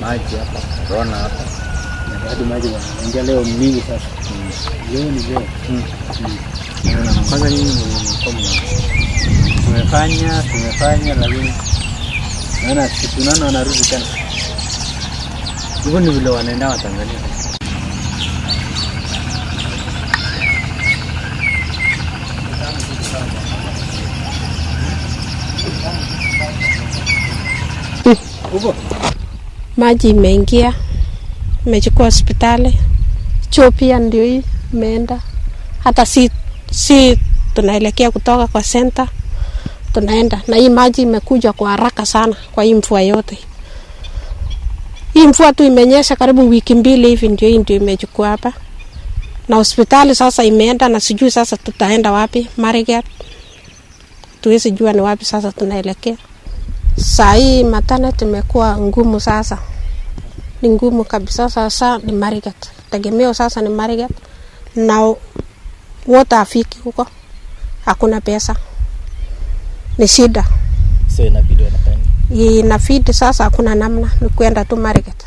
Maji hapa, corona hapa. Hadi maji wanaingia leo mingi sasa. Leo ni leo. Kwanza nyinyi tumefanya lakini naona tunaona wanarudi tena. Hivyo ni vile wanaenda wa Tanzania. Maji imeingia, imechukua hospitali, choo pia ndio hii imeenda. Hata si tunaelekea kutoka kwa center, tunaenda. Na hii maji imekuja kwa haraka sana kwa hii mvua yote. Hii mvua tu imenyesha karibu wiki mbili hivi ndio imechukua hapa. Na hospitali sasa imeenda na sijui sasa tutaenda wapi, Marigat. Tuwezi jua ni wapi sasa tunaelekea. Saa hii maternity imekuwa ngumu sasa. Ni ngumu kabisa sasa ni Marigat. Tegemeo sasa ni Marigat. Na wote afiki huko. Hakuna pesa. Ni shida. So inabidi wanafanya. Inafidi sasa hakuna namna ni kwenda tu Marigat.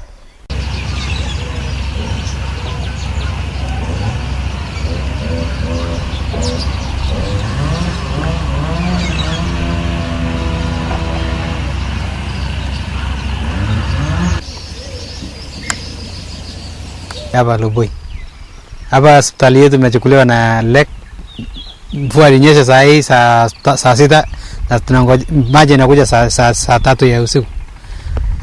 Hapa Lubui. Hapa hospitali yetu imechukuliwa na lek. Mvua ilinyesha saa hii saa 6 na tunangoja maji inakuja saa 3 ya usiku.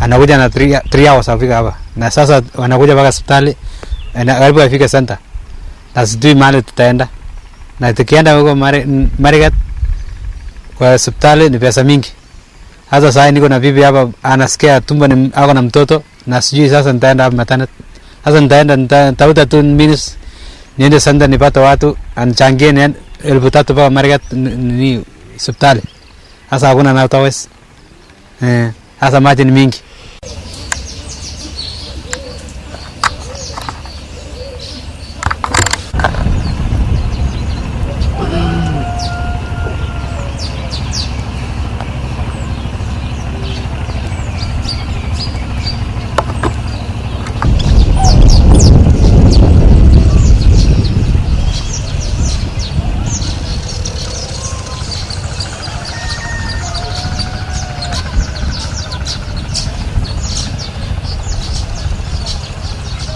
Anakuja na 3 hours afika hapa. Na sasa wanakuja mpaka hospitali na karibu afike center. Na sijui mahali tutaenda. Na tukienda huko Marigat kwa hospitali ni pesa mingi. Hata saa hii niko na bibi hapa anasikia tumbo ni ako na mtoto na sijui sasa nitaenda hapa maternity. Sasa nitafuta tu minus niende center nipate watu anichangie ni 3,000 mpaka Marigat ni hospitali. Sasa hakuna na utaweza. Sasa maji ni mingi.